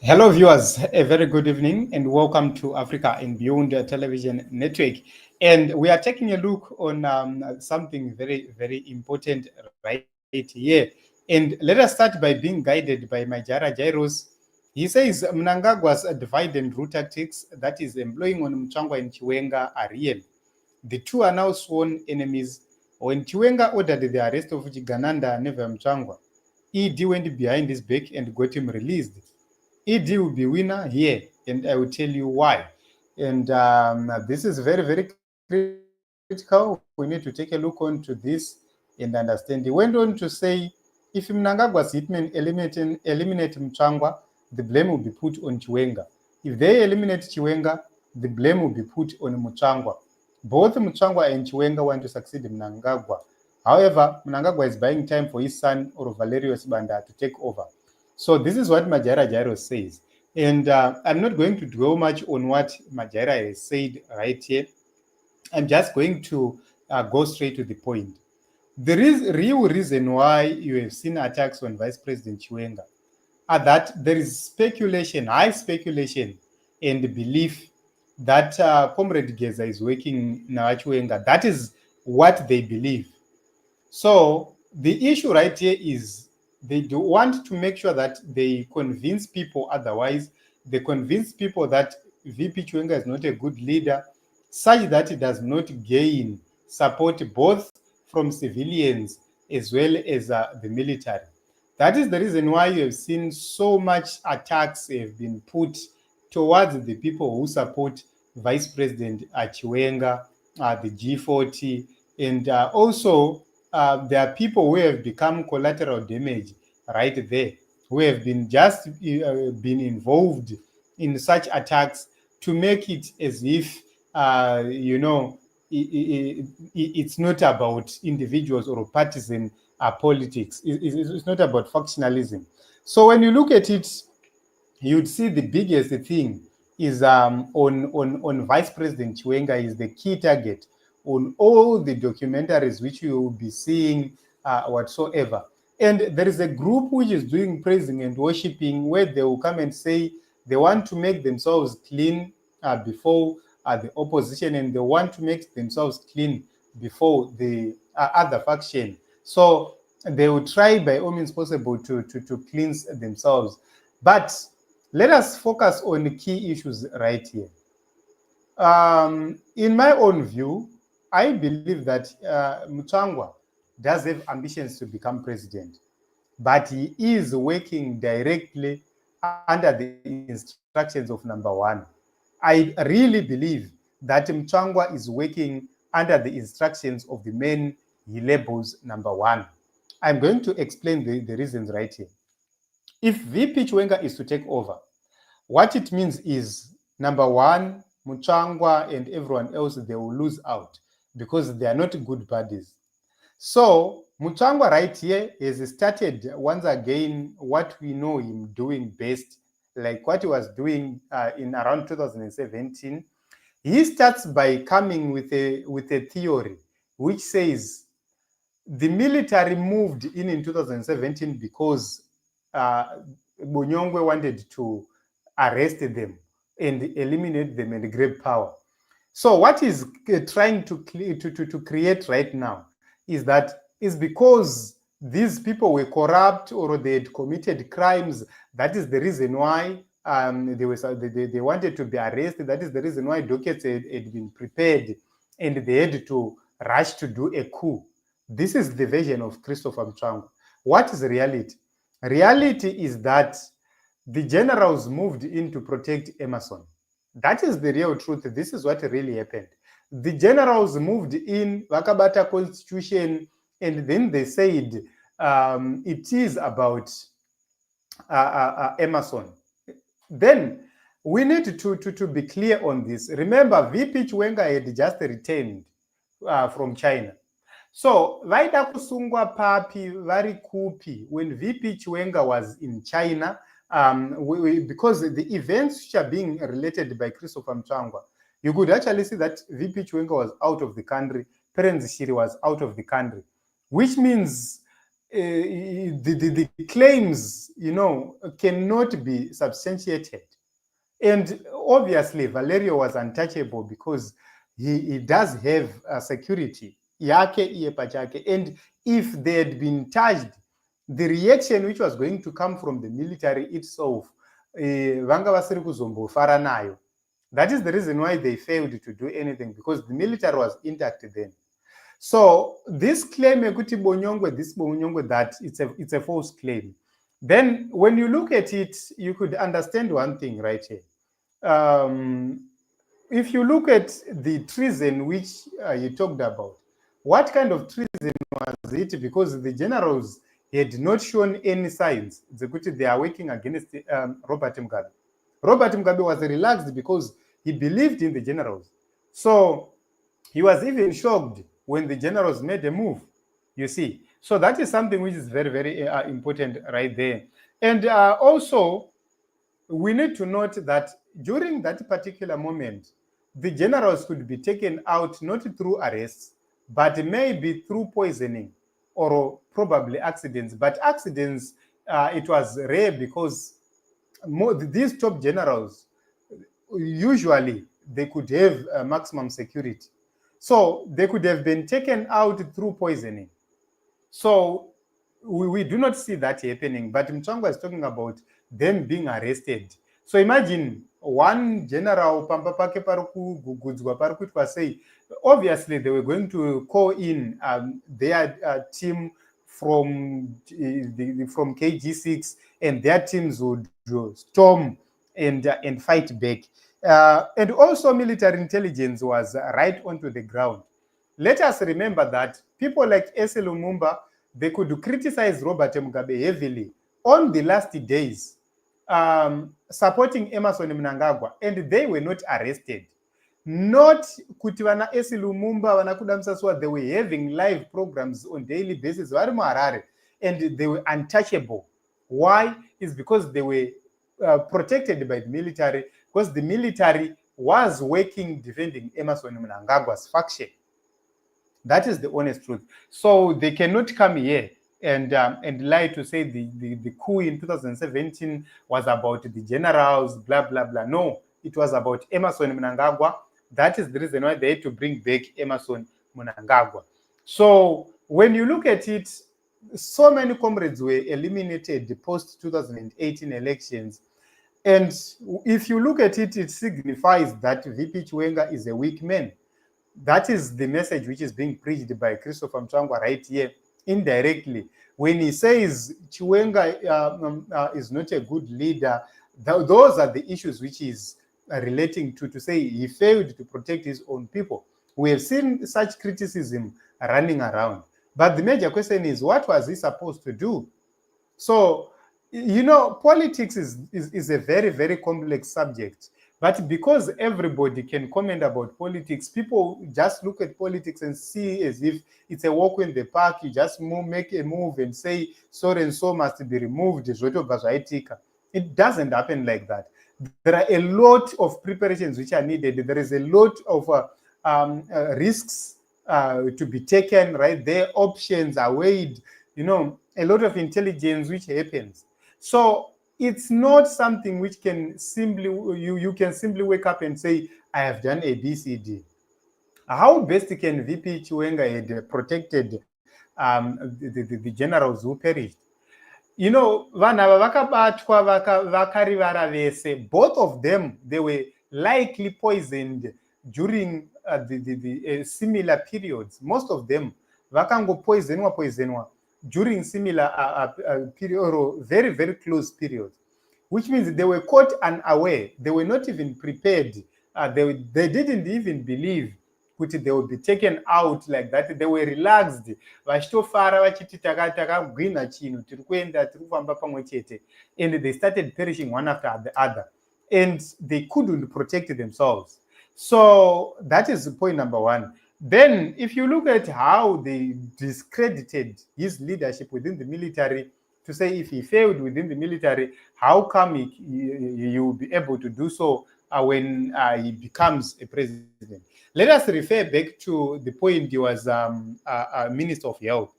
Hello, viewers. A very good evening and welcome to Africa and Beyond Television Network. And we are taking a look on something very, very important right here. And let us start by being guided by Majara Jairos. He says Mnangagwa's divide and rule tactics that is employing on Mchangwa and Chiwenga are real. The two are now sworn enemies. When Chiwenga ordered the arrest of Chigananda Neva Mchangwa, ED went behind his back and got him released. ED will be winner here, and I will tell you why. And this is very, very critical. We need to take a look onto this and understand. He went on to say, if Mnangagwa's hitmen eliminate Mchangwa, the blame will be put on Chiwenga. If they eliminate Chiwenga, the blame will be put on Mchangwa. Both Mchangwa and Chiwenga want to succeed Mnangagwa. However, Mnangagwa is buying time for his son or Valerius Banda to take over. So this is what Majara Jairo says. And I'm not going to dwell much on what Majara has said right here. I'm just going to go straight to the point. The real reason why you have seen attacks on Vice President Chiwenga are that there is speculation, high speculation, and belief that Comrade Geza is working now Chiwenga. That is what they believe. So the issue right here is they do want to make sure that they convince people otherwise. They convince people that VP Chiwenga is not a good leader, such that it does not gain support both from civilians as well as the military. That is the reason why you have seen so much attacks have been put towards the people who support Vice President Chiwenga, the G40, and also there are people who have become collateral damage right there, who have been just been involved in such attacks to make it as if it's not about individuals or partisan politics. It's not about factionalism. So when you look at it, you'd see the biggest thing is on Vice President Chiwenga is the key target on all the documentaries which you will be seeing whatsoever. And there is a group which is doing praising and worshiping where they will come and say they want to make themselves clean before the opposition, and they want to make themselves clean before the other faction. So they will try by all means possible to cleanse themselves. But let us focus on the key issues right here. In my own view, I believe that Mchangwa does have ambitions to become president, but he is working directly under the instructions of number one. I really believe that Mchangwa is working under the instructions of the man he labels number one. I'm going to explain the reasons right here. If VP Chiwenga is to take over, what it means is, number one, Mchangwa and everyone else, they will lose out because they are not good buddies. So Mchangwa right here has started once again what we know him doing best, like what he was doing in around 2017. He starts by coming with a theory which says the military moved in 2017 because Bunyongwe wanted to arrest them and eliminate them and grab power. So what he's trying to create right now is that it's because these people were corrupt or they had committed crimes. That is the reason why they wanted to be arrested. That is the reason why dockets had been prepared and they had to rush to do a coup. This is the version of Christopher Mchangwa. What is reality? Reality is that the generals moved in to protect Emerson. That is the real truth. This is what really happened. The generals moved in, Wakabata Constitution, and then they said it is about Emerson. Then we need to be clear on this. Remember, VP Chiwenga had just returned from China. So, vaida kusungwa papi, vari kupi, when VP Chiwenga was in China, because the events which are being related by Christopher Mchangwa, you could actually see that VP Chiwenga was out of the country, Terence Shiri was out of the country, which means the claims, cannot be substantiated. And obviously, Valerio was untouchable because he does have security. Yake iye pachake. And if they had been charged, the reaction which was going to come from the military itself, vanga vasiri kuzombofara nayo. That is the reason why they failed to do anything, because the military was intact then. So this claim that it's a false claim. Then when you look at it, you could understand one thing right here. If you look at the treason which you talked about, what kind of treason was it? Because the generals had not shown any signs that they are working against Robert Mugabe. Robert Mugabe was relaxed because he believed in the generals. So he was even shocked when the generals made a move, you see. So that is something which is very, very important right there. And also, we need to note that during that particular moment, the generals could be taken out not through arrests, but maybe through poisoning or probably accidents. But accidents, it was rare because these top generals, usually they could have maximum security. So they could have been taken out through poisoning. So we do not see that happening. But Mtswangwa is talking about them being arrested. So imagine one general, say, obviously they were going to call in their team from KG6, and their teams would storm and fight back. And also military intelligence was right onto the ground. Let us remember that people like Ese Lumumba, they could criticize Robert Mugabe heavily on the last days, supporting Emmerson Mnangagwa, and they were not arrested. Not kuti vana Ese Lumumba, vana Kuda Msaswa, they were having live programs on daily basis, and they were untouchable. Why? Is because they were protected by the military, because the military was working defending Emmerson Mnangagwa's faction. That is the honest truth. So they cannot come here and lie to say the coup in 2017 was about the generals, blah, blah, blah. No, it was about Emmerson Mnangagwa. That is the reason why they had to bring back Emmerson Mnangagwa. So when you look at it, so many comrades were eliminated post-2018 elections. And if you look at it, it signifies that VP Chiwenga is a weak man. That is the message which is being preached by Christopher Mtswangwa right here, indirectly. When he says Chiwenga is not a good leader, those are the issues which is relating to say he failed to protect his own people. We have seen such criticism running around. But the major question is, what was he supposed to do? So, politics is a very, very complex subject. But because everybody can comment about politics, people just look at politics and see as if it's a walk in the park. You just make a move and say so and so must be removed. It doesn't happen like that. There are a lot of preparations which are needed. There is a lot of risks to be taken, right? Their options are weighed, a lot of intelligence which happens. So it's not something which can simply, you can simply wake up and say, I have done A, B, C, D. How best can VP Chiwenga had protected the generals who perished? Vana vakabatwa vakarivara vese, both of them, they were likely poisoned during the similar periods. Most of them vakango poisonwa during similar period or very, very close periods, which means they were caught unaware. They were not even prepared. They didn't even believe which they would be taken out like that. They were relaxed. And they started perishing one after the other. And they couldn't protect themselves. So that is point number one. Then, if you look at how they discredited his leadership within the military, to say if he failed within the military, how come he will be able to do so when he becomes a president? Let us refer back to the point he was Minister of Health.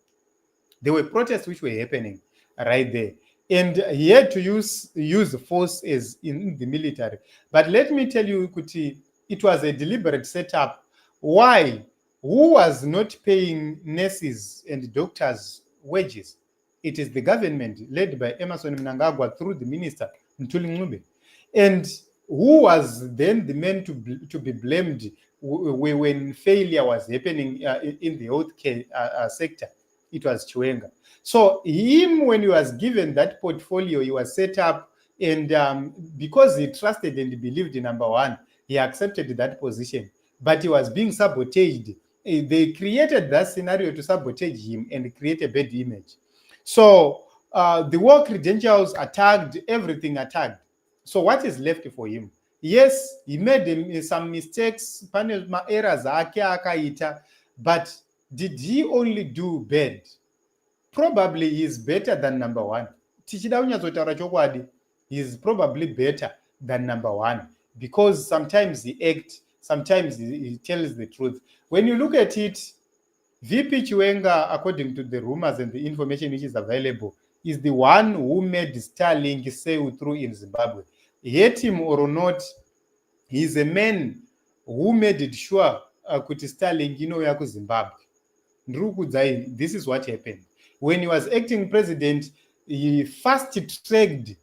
There were protests which were happening right there. And he had to use force as in the military. But let me tell you, Kuti, it was a deliberate setup. Why? Who was not paying nurses and doctors wages? It is the government led by Emmerson Mnangagwa through the minister, Ntuli Ncube. And who was then the man to be blamed when failure was happening in the healthcare sector? It was Chiwenga. So him, when he was given that portfolio, he was set up, and because he trusted and believed in number one, he accepted that position. But he was being sabotaged. They created that scenario to sabotage him and create a bad image. So the war credentials attacked, everything attacked. So what is left for him? Yes, he made some mistakes, errors, but did he only do bad? Probably he is better than number one. Tichida unyatsotaura chokwadi, he is probably better than number one, because sometimes he acts, sometimes he tells the truth. When you look at it, VP Chiwenga, according to the rumors and the information which is available, is the one who made Starlink sail through in Zimbabwe. Hate him or not, he is a man who made it sure kuti Starlink inouya kuZimbabwe. This is what happened. When he was acting president, he fast-tracked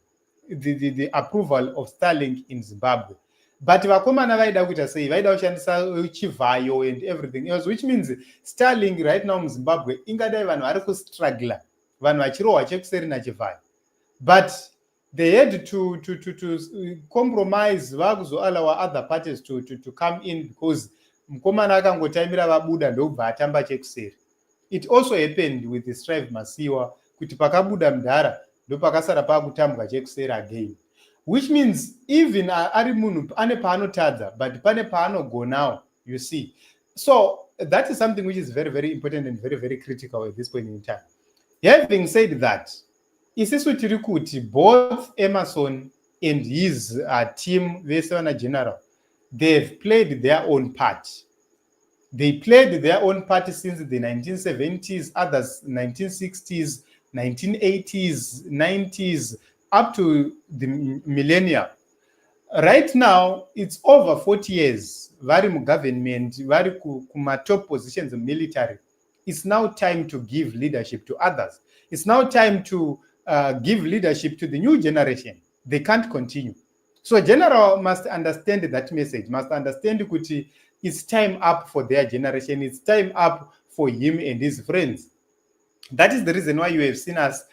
the approval of Starlink in Zimbabwe. But vakomana vaida kuita sei, vaida kushandisa chivayo and everything else, which means Starlink right now in Zimbabwe ingadai vanhu vari kustruggle, vanhu vachirohwa chekuseri nachivayo. But they had to compromise, vakuzoallow other parties to come in, because mukomana akangotaimira vabuda ndobva atamba chekuseri. It also happened with the Strive Masiwa, kuti pakabuda mudhara ndopakasara pakutambwa chekuseri again. Which means even ari munhu ane paanotadza, but pane paanogonawo, you see. So that is something which is very, very important and very, very critical at this point in time. Having said that, isisu tiri kuti both Emmerson and his team, Vesana General, they've played their own part. They played their own part since the 1970s, others 1960s, 1980s, 90s, up to the millennia. Right now, it's over 40 years. Vari mu government, vari kuma top positions in military. It's now time to give leadership to others. It's now time to give leadership to the new generation. They can't continue. So general must understand that message, must understand kuti it's time up for their generation. It's time up for him and his friends. That is the reason why you have seen us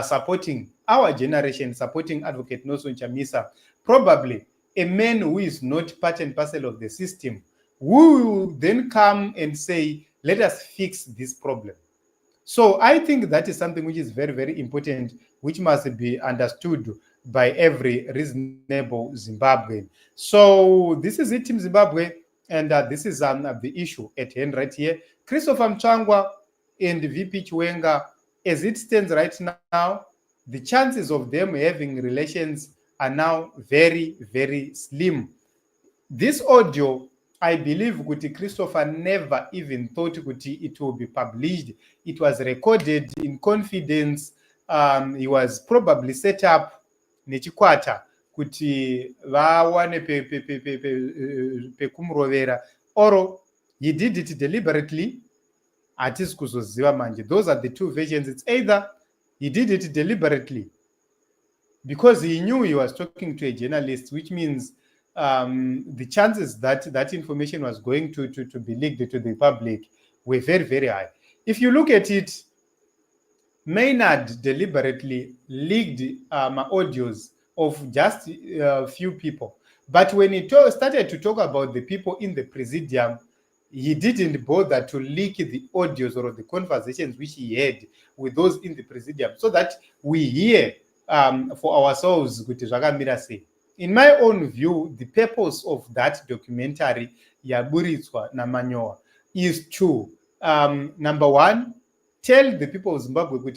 supporting our generation, supporting Advocate Nelson Chamisa, probably a man who is not part and parcel of the system, who will then come and say, let us fix this problem. So I think that is something which is very, very important, which must be understood by every reasonable Zimbabwean. So this is it, Team Zimbabwe, and this is the issue at hand right here. Christopher Mchangwa and VP Chiwenga, as it stands right now, the chances of them having relations are now very, very slim. This audio, I believe Kuti Christopher never even thought Kuti it will be published. It was recorded in confidence. He was probably set up nechikwata kuti vawane pekumurovera, or he did it deliberately. Hatisi kuzoziva manje. Those are the two versions. It's either he did it deliberately because he knew he was talking to a journalist, which means the chances that that information was going to be leaked to the public were very, very high. If you look at it, Maynard deliberately leaked audios of just a few people. But when he started to talk about the people in the presidium, he didn't bother to leak the audios or the conversations which he had with those in the presidium, so that we hear for ourselves. In my own view, the purpose of that documentary, Yaburitswa Namanyoa, is to, number one, tell the people of Zimbabwe that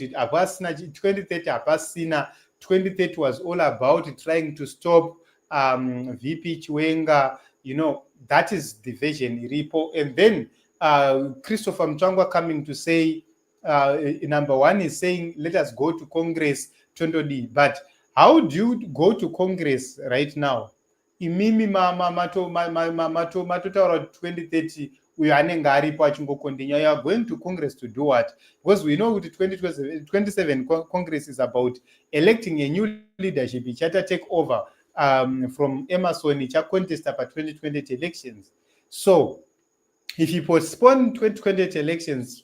2030 was all about trying to stop VP Chiwenga, that is the vision, Ripo. And then Christopher Mchangwa coming to say number one is saying, let us go to Congress, Tontodi. But how do you go to Congress right now? Imimi matotaura 2030 uyo anenge aripo achingokontinya. You are going to Congress to do what? Because we know that 2027 Congress is about electing a new leadership ichata take over from Emerson ichacontesta pa 2020 elections. So if you postpone 2020 elections,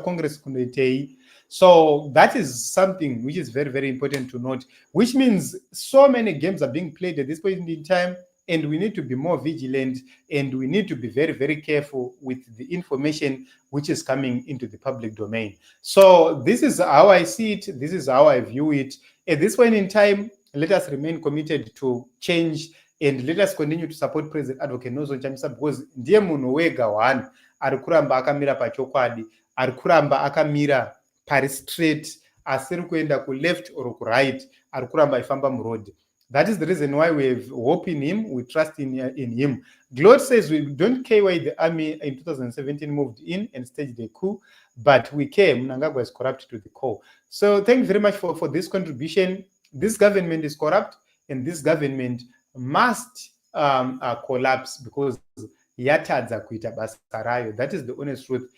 Congress kundoitei. So that is something which is very, very important to note, which means so many games are being played at this point in time, and we need to be more vigilant, and we need to be very, very careful with the information which is coming into the public domain. So this is how I see it. This is how I view it. At this point in time, let us remain committed to change, and let us continue to support President Advocate Nonso Chamisa, because ndiye munhu wega one ari kuramba akamira pachokwadi, ari kuramba akamira pari straight, asiri kuenda ku left or ku right, ari kuramba ifamba muroad. That is the reason why we have hope in him, we trust in him. Glory says we don't care why the army in 2017 moved in and staged a coup, but we care Mnangagwa is corrupt to the core. So thank you very much for this contribution. This government is corrupt, and this government must collapse because yatadza kuita basa rayo. That is the honest truth.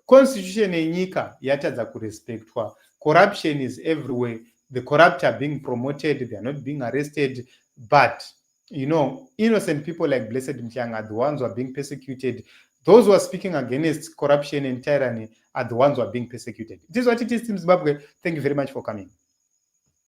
Constitution yenyika yatadza kurespectwa. Corruption is everywhere. The corrupt are being promoted, they are not being arrested, but innocent people like Blessed Mtiang are the ones who are being persecuted. Those who are speaking against corruption and tyranny are the ones who are being persecuted. This is what it is, Team Zimbabwe. Thank you very much for coming.